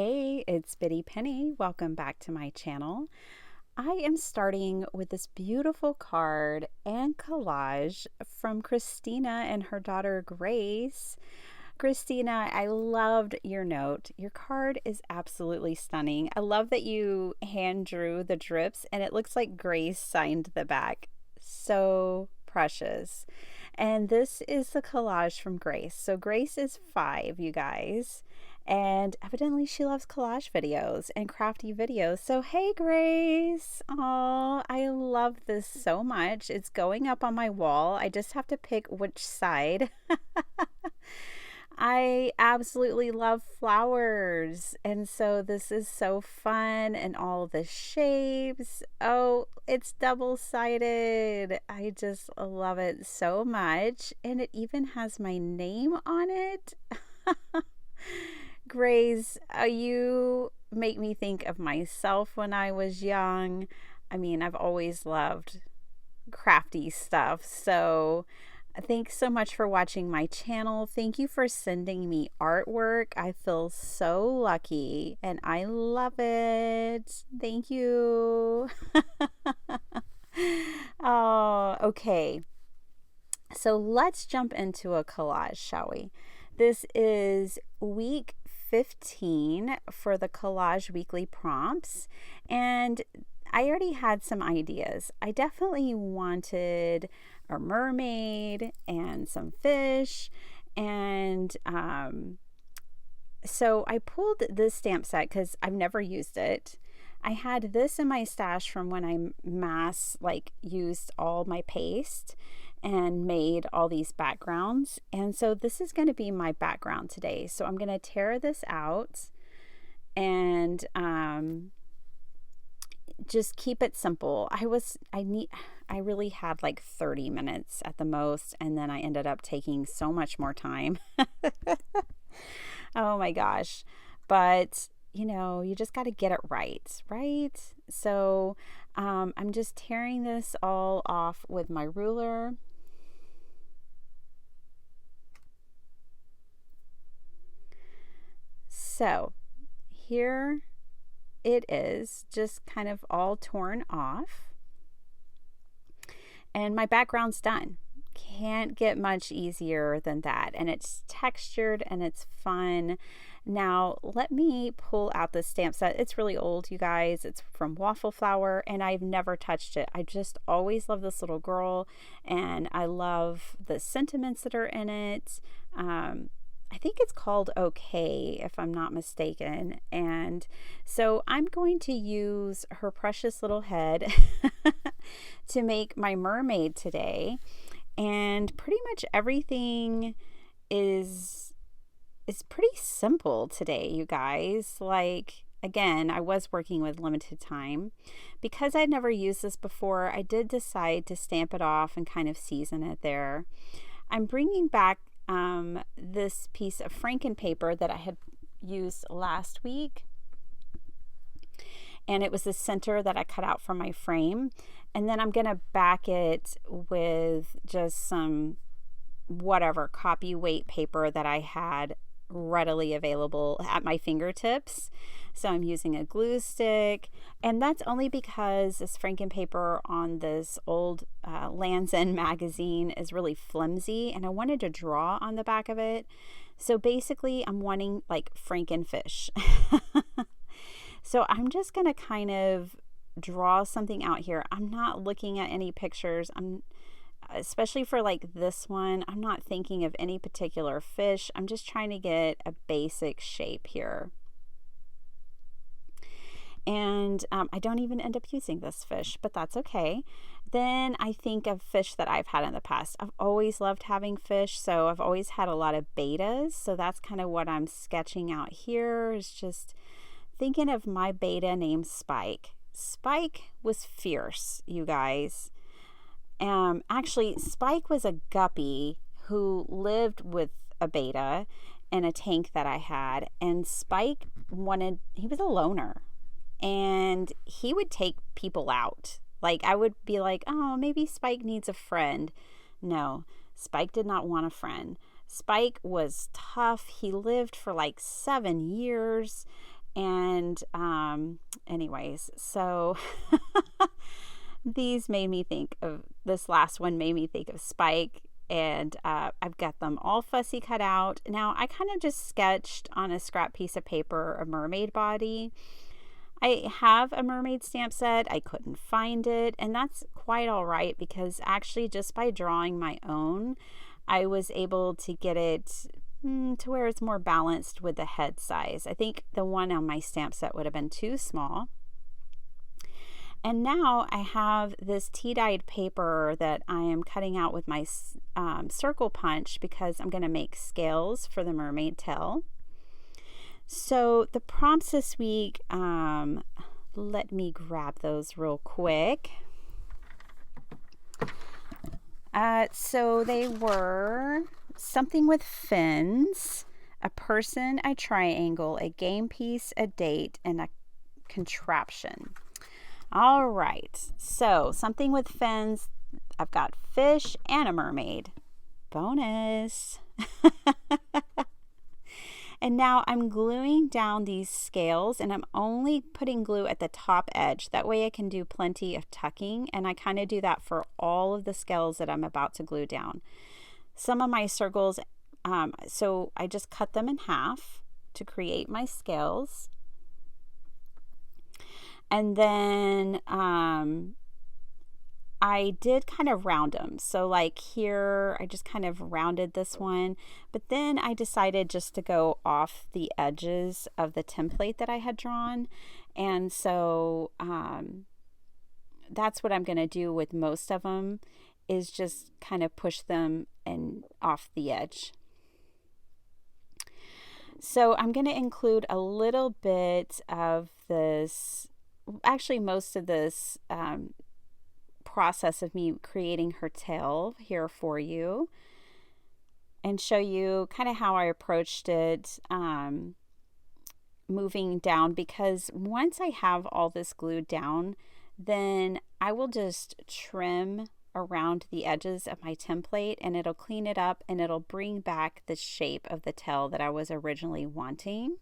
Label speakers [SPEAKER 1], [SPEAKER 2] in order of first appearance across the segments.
[SPEAKER 1] Hey, it's Biddy Penny. Welcome back to my channel. I am starting with this beautiful card and collage from Christina and her daughter Grace. Christina, I loved your note. Your card is absolutely stunning. I love that you hand drew the drips and it looks like Grace signed the back. So precious. And this is the collage from Grace. So Grace is 5, you guys. And evidently she loves collage videos and crafty videos. So hey Grace. Oh, I love this so much. It's going up on my wall. I just have to pick which side. I absolutely love flowers. And so this is so fun and all the shapes. Oh, it's double-sided. I just love it so much. And it even has my name on it. Grace, you make me think of myself when I was young. I mean, I've always loved crafty stuff. So thanks so much for watching my channel. Thank you for sending me artwork. I feel so lucky and I love it. Thank you. Oh, okay. So let's jump into a collage, shall we? This is week 15 for the collage weekly prompts, and I already had some ideas. I definitely wanted a mermaid and some fish, and so I pulled this stamp set because I've never used it. I had this in my stash from when I used all my paste and made all these backgrounds. And so this is going to be my background today. So I'm going to tear this out and just keep it simple. I really had like 30 minutes at the most, and then I ended up taking so much more time. Oh my gosh. But you know, you just got to get it right, right? So I'm just tearing this all off with my ruler. So here it is, just kind of all torn off. And my background's done. Can't get much easier than that. And it's textured and it's fun. Now, let me pull out the stamp set. It's really old, you guys. It's from Waffle Flower, and I've never touched it. I just always love this little girl, and I love the sentiments that are in it. I think it's called Okay, if I'm not mistaken. And so I'm going to use her precious little head to make my mermaid today. And pretty much everything is pretty simple today, you guys. Like, again, I was working with limited time. Because I'd never used this before, I did decide to stamp it off and kind of season it there. I'm bringing back this piece of Franken paper that I had used last week. And it was the center that I cut out from my frame. And then I'm going to back it with just some whatever copy weight paper that I had readily available at my fingertips. So I'm using a glue stick, and that's only because this Franken paper on this old Land's End magazine is really flimsy, and I wanted to draw on the back of it. So basically I'm wanting like Frankenfish. So I'm just going to kind of draw something out here. I'm not looking at any pictures. Especially for like this one, I'm not thinking of any particular fish. I'm just trying to get a basic shape here. And I don't even end up using this fish, but that's okay. Then I think of fish that I've had in the past. I've always loved having fish, so I've always had a lot of betas. So that's kind of what I'm sketching out here, is just thinking of my beta named Spike. Spike was fierce, you guys. Actually, Spike was a guppy who lived with a beta in a tank that I had, and Spike he was a loner, and he would take people out. Like, I would be like, oh, maybe Spike needs a friend. No, Spike did not want a friend. Spike was tough. He lived for like 7 years, And anyways, so this last one made me think of Spike, and I've got them all fussy cut out. Now I kind of just sketched on a scrap piece of paper a mermaid body. I have a mermaid stamp set. I couldn't find it, and that's quite all right, because actually just by drawing my own, I was able to get it to where it's more balanced with the head size. I think the one on my stamp set would have been too small. And now I have this tea-dyed paper that I am cutting out with my circle punch, because I'm going to make scales for the mermaid tail. So the prompts this week, let me grab those real quick. So they were something with fins, a person, a triangle, a game piece, a date, and a contraption. All right, so something with fins. I've got fish and a mermaid. Bonus. And now I'm gluing down these scales, and I'm only putting glue at the top edge. That way I can do plenty of tucking, and I kind of do that for all of the scales that I'm about to glue down. Some of my circles, so I just cut them in half to create my scales. And then I did kind of round them. So like here, I just kind of rounded this one, but then I decided just to go off the edges of the template that I had drawn. And so that's what I'm going to do with most of them, is just kind of push them and off the edge. So I'm going to include a little bit of this, actually most of this process of me creating her tail here for you, and show you kind of how I approached it, moving down, because once I have all this glued down, then I will just trim around the edges of my template, and it'll clean it up, and it'll bring back the shape of the tail that I was originally wanting.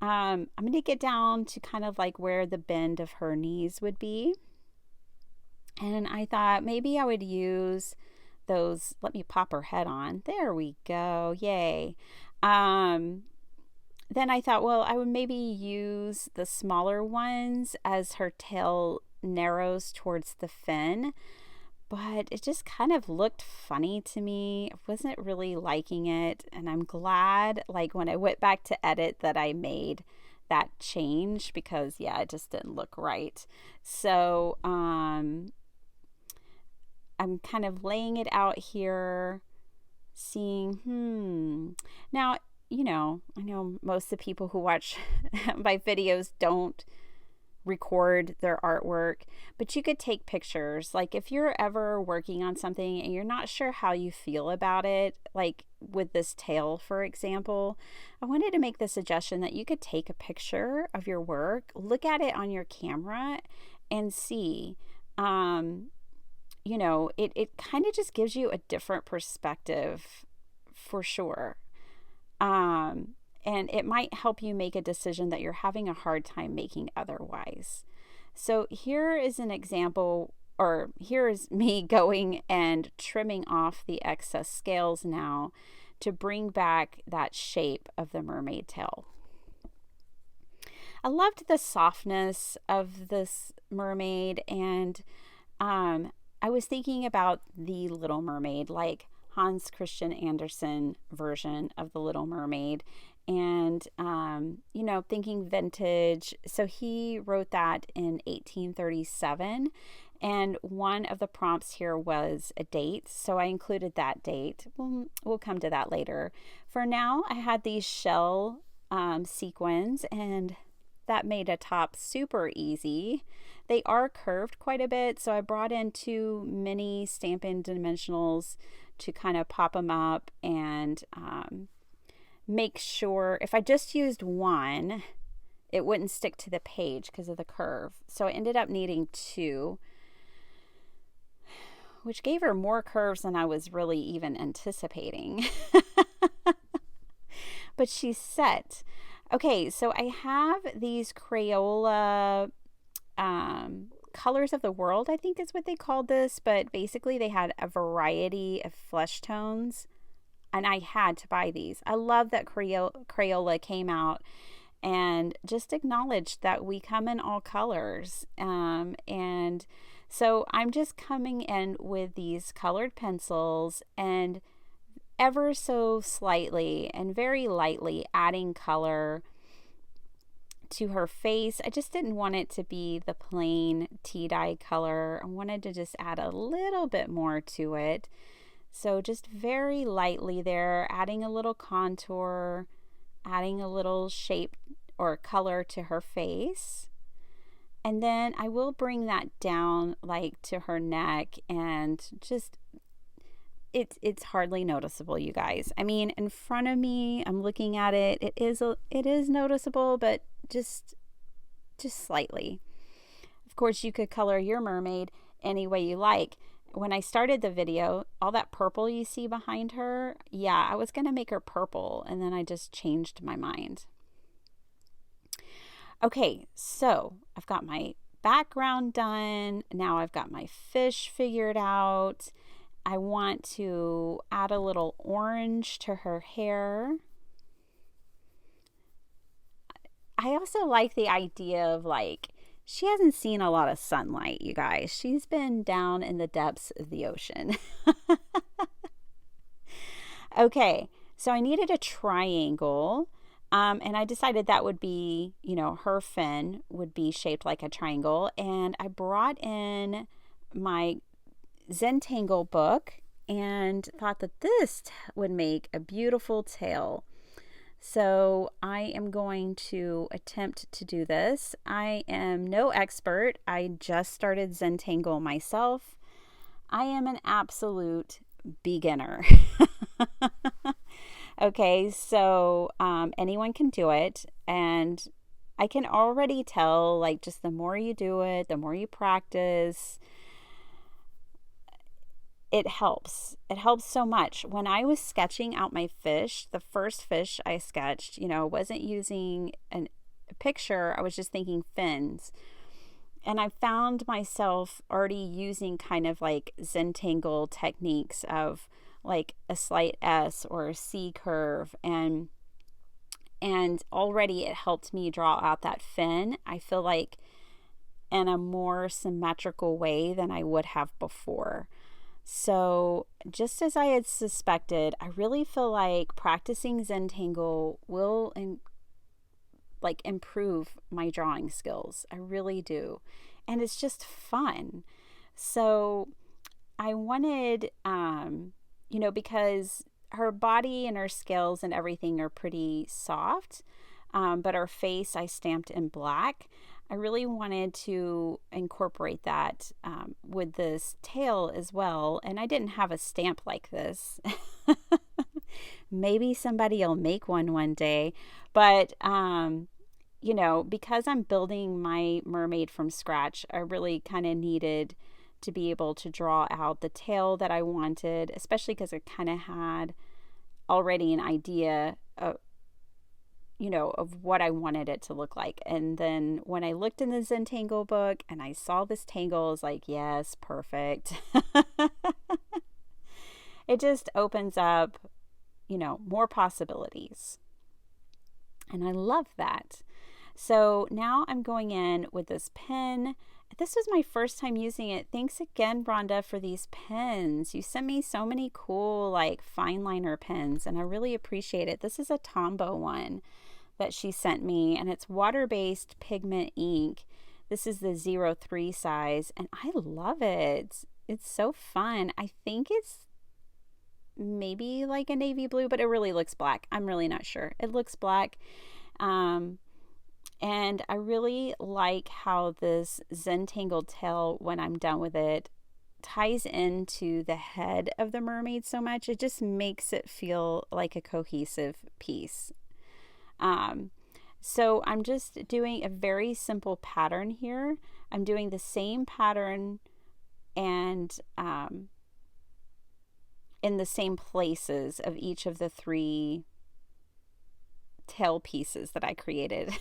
[SPEAKER 1] I'm going to get down to kind of like where the bend of her knees would be. And I thought maybe I would use those, let me pop her head on. There we go. Yay. Then I thought, well, I would maybe use the smaller ones as her tail narrows towards the fin. But it just kind of looked funny to me. I wasn't really liking it. And I'm glad, like, when I went back to edit, that I made that change, because yeah, it just didn't look right. So I'm kind of laying it out here, seeing, now, I know most of the people who watch my videos don't record their artwork, but you could take pictures. Like if you're ever working on something and you're not sure how you feel about it, like with this tail, for example, I wanted to make the suggestion that you could take a picture of your work, look at it on your camera, and see, it kind of just gives you a different perspective for sure. And it might help you make a decision that you're having a hard time making otherwise. So here is an example, or here is me going and trimming off the excess scales now to bring back that shape of the mermaid tail. I loved the softness of this mermaid, and I was thinking about the Little Mermaid, like Hans Christian Andersen version of the Little Mermaid, and thinking vintage. So he wrote that in 1837, and one of the prompts here was a date, so I included that date. We'll come to that later. For now, I had these shell sequins, and that made a top super easy. They are curved quite a bit, so I brought in 2 mini Stampin' Dimensionals to kind of pop them up and make sure, if I just used one, it wouldn't stick to the page because of the curve. So I ended up needing 2, which gave her more curves than I was really even anticipating. But she's set. Okay, so I have these Crayola colors of the world, I think is what they called this, but basically they had a variety of flesh tones, and I had to buy these. I love that Crayola came out and just acknowledged that we come in all colors. And so I'm just coming in with these colored pencils and ever so slightly and very lightly adding color to her face. I just didn't want it to be the plain tea dye color. I wanted to just add a little bit more to it. So just very lightly there, adding a little contour, adding a little shape or color to her face. And then I will bring that down like to her neck, and just it's hardly noticeable, you guys. I mean, in front of me, I'm looking at it. It is noticeable, but just slightly. Of course, you could color your mermaid any way you like. When I started the video, all that purple you see behind her, yeah, I was going to make her purple, and then I just changed my mind. Okay, so I've got my background done. Now I've got my fish figured out. I want to add a little orange to her hair. I also like the idea of like, she hasn't seen a lot of sunlight, you guys. She's been down in the depths of the ocean. Okay, so I needed a triangle. And I decided that would be, her fin would be shaped like a triangle. And I brought in my Zentangle book and thought that this would make a beautiful tail. So I am going to attempt to do this. I am no expert. I just started Zentangle myself. I am an absolute beginner. Okay, so anyone can do it, and I can already tell, like, just the more you do it, the more you practice, it helps. It helps so much. When I was sketching out my fish, the first fish I sketched, wasn't using a picture. I was just thinking fins. And I found myself already using kind of like Zentangle techniques of like a slight S or a C curve, and already it helped me draw out that fin, I feel like, in a more symmetrical way than I would have before. So just as I had suspected, I really feel like practicing Zentangle will improve my drawing skills. I really do. And it's just fun. So I wanted, because her body and her scales and everything are pretty soft, but her face I stamped in black. I really wanted to incorporate that with this tail as well. And I didn't have a stamp like this. Maybe somebody will make one day. But, because I'm building my mermaid from scratch, I really kind of needed to be able to draw out the tail that I wanted, especially because I kind of had already an idea of what I wanted it to look like. And then when I looked in the Zentangle book and I saw this tangle, I was like, yes, perfect. It just opens up, more possibilities. And I love that. So now I'm going in with this pen. This was my first time using it. Thanks again, Rhonda, for these pens. You sent me so many cool, like, fine liner pens, and I really appreciate it. This is a Tombow one that she sent me, and it's water-based pigment ink. This is the 03 size, and I love it. It's so fun. I think it's maybe like a navy blue, but it really looks black. I'm really not sure. It looks black. And I really like how this Zentangle tail, when I'm done with it, ties into the head of the mermaid so much. It just makes it feel like a cohesive piece. So I'm just doing a very simple pattern here. I'm doing the same pattern and in the same places of each of the three tail pieces that I created.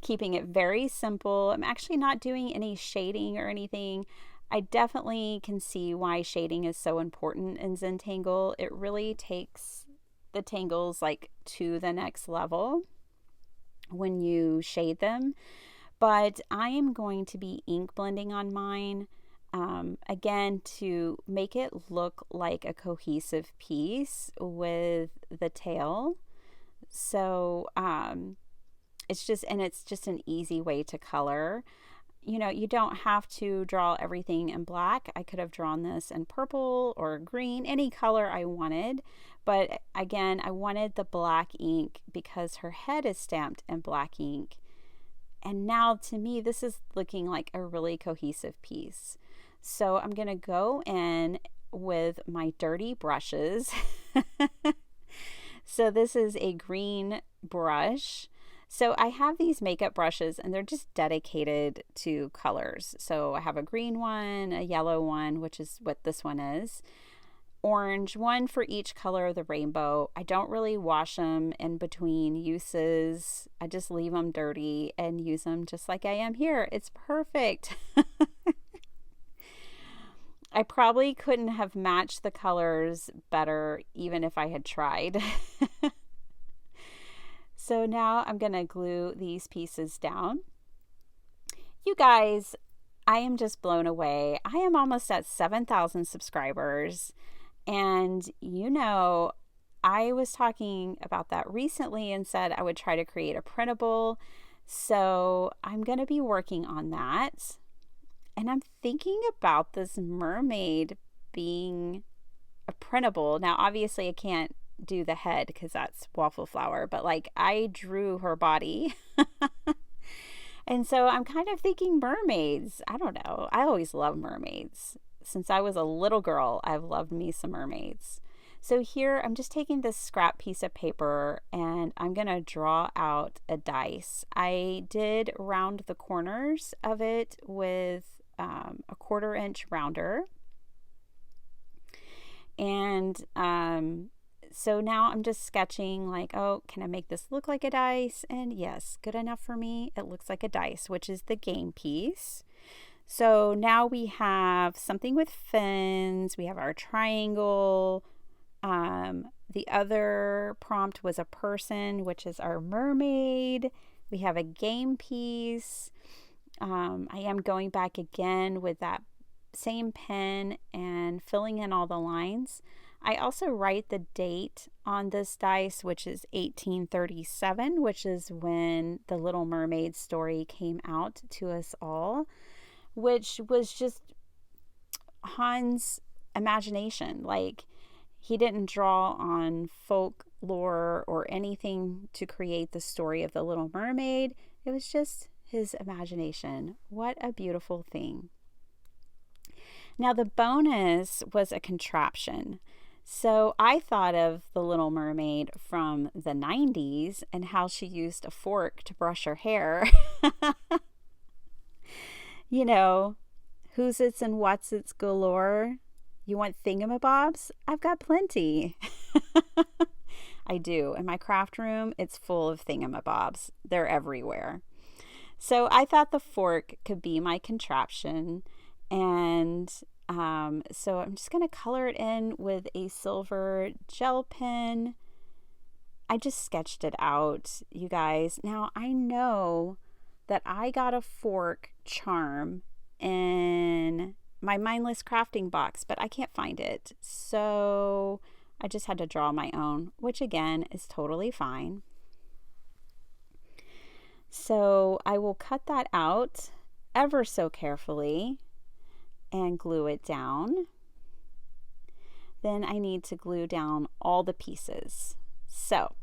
[SPEAKER 1] Keeping it very simple. I'm actually not doing any shading or anything. I definitely can see why shading is so important in Zentangle. It really takes the tangles like to the next level when you shade them. But I am going to be ink blending on mine, again, to make it look like a cohesive piece with the tail. So it's just an easy way to color. You know, you don't have to draw everything in black. I could have drawn this in purple or green, any color I wanted. But again, I wanted the black ink because her head is stamped in black ink. And now to me, this is looking like a really cohesive piece. So I'm going to go in with my dirty brushes. So this is a green brush. So I have these makeup brushes and they're just dedicated to colors. So I have a green one, a yellow one, which is what this one is, orange, one for each color of the rainbow. I don't really wash them in between uses. I just leave them dirty and use them just like I am here. It's perfect. I probably couldn't have matched the colors better even if I had tried. So now I'm going to glue these pieces down. You guys, I am just blown away. I am almost at 7,000 subscribers. And you know, I was talking about that recently and said I would try to create a printable. So I'm going to be working on that. And I'm thinking about this mermaid being a printable. Now, obviously, I can't do the head because that's waffle flower, but like I drew her body. And so I'm kind of thinking mermaids. I don't know. I always love mermaids. Since I was a little girl, I've loved me some mermaids. So here I'm just taking this scrap piece of paper and I'm going to draw out a dice. I did round the corners of it with a 1/4 inch rounder. And so now I'm just sketching like, oh, can I make this look like a dice? And yes, good enough for me. It looks like a dice, which is the game piece. So now we have something with fins. We have our triangle. The other prompt was a person, which is our mermaid. We have a game piece. I am going back again with that same pen and filling in all the lines. I also write the date on this dice, which is 1837, which is when the Little Mermaid story came out to us all, which was just Hans' imagination. Like, he didn't draw on folklore or anything to create the story of the Little Mermaid. It was just his imagination. What a beautiful thing. Now, the bonus was a contraption. So I thought of the Little Mermaid from the 90s and how she used a fork to brush her hair. You know, who's its and what's its galore. You want thingamabobs? I've got plenty. I do. In my craft room, it's full of thingamabobs. They're everywhere. So I thought the fork could be my contraption. And so I'm just going to color it in with a silver gel pen. I just sketched it out, you guys. Now, I know that I got a fork charm in my mindless crafting box, but I can't find it. So I just had to draw my own, which again is totally fine. So I will cut that out ever so carefully and glue it down. Then I need to glue down all the pieces. So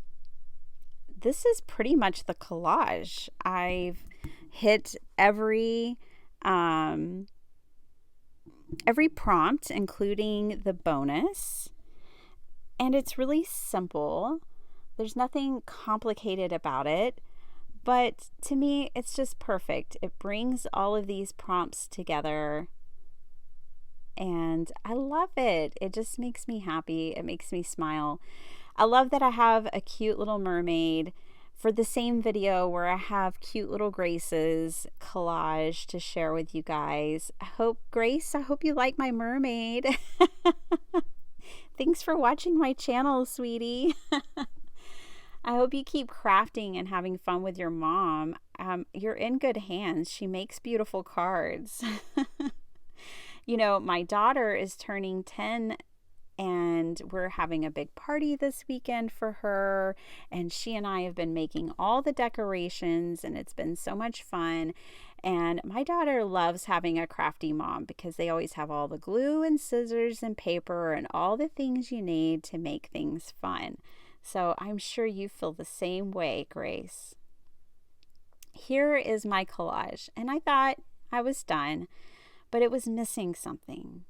[SPEAKER 1] this is pretty much the collage. I've hit every prompt, including the bonus, and it's really simple. There's nothing complicated about it, but to me, it's just perfect. It brings all of these prompts together, and I love it. It just makes me happy. It makes me smile. I love that I have a cute little mermaid for the same video where I have cute little Grace's collage to share with you guys. Grace, I hope you like my mermaid. Thanks for watching my channel, sweetie. I hope you keep crafting and having fun with your mom. You're in good hands. She makes beautiful cards. You know, my daughter is turning 10 and we're having a big party this weekend for her. And she and I have been making all the decorations and it's been so much fun. And my daughter loves having a crafty mom because they always have all the glue and scissors and paper and all the things you need to make things fun. So I'm sure you feel the same way, Grace. Here is my collage, and I thought I was done, but it was missing something.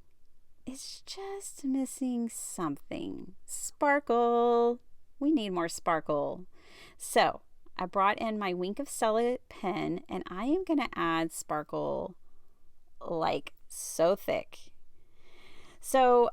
[SPEAKER 1] It's just missing something. Sparkle. We need more sparkle. So I brought in my Wink of Stella pen, and I am going to add sparkle like so thick. So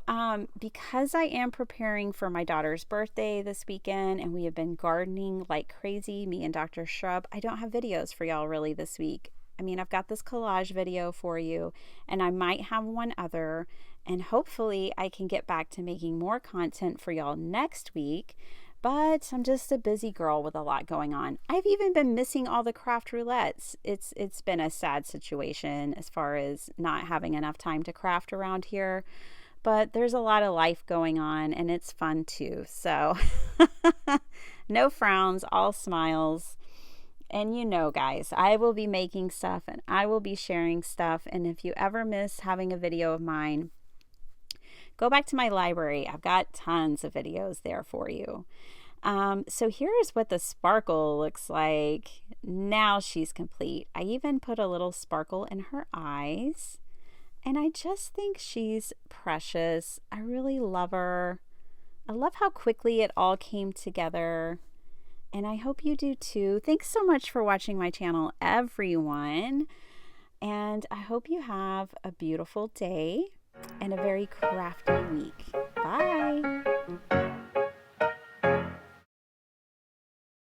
[SPEAKER 1] because I am preparing for my daughter's birthday this weekend and we have been gardening like crazy, me and Dr. Shrub, I don't have videos for y'all really this week. I mean, I've got this collage video for you and I might have one other, and hopefully I can get back to making more content for y'all next week. But I'm just a busy girl with a lot going on. I've even been missing all the craft roulettes. It's been a sad situation as far as not having enough time to craft around here. But there's a lot of life going on and it's fun too. So no frowns, all smiles. And you know, guys, I will be making stuff and I will be sharing stuff. And if you ever miss having a video of mine, go back to my library. I've got tons of videos there for you. So here's what the sparkle looks like. Now she's complete. I even put a little sparkle in her eyes. And I just think she's precious. I really love her. I love how quickly it all came together. And I hope you do too. Thanks so much for watching my channel, everyone. And I hope you have a beautiful day and a very crafty week. Bye.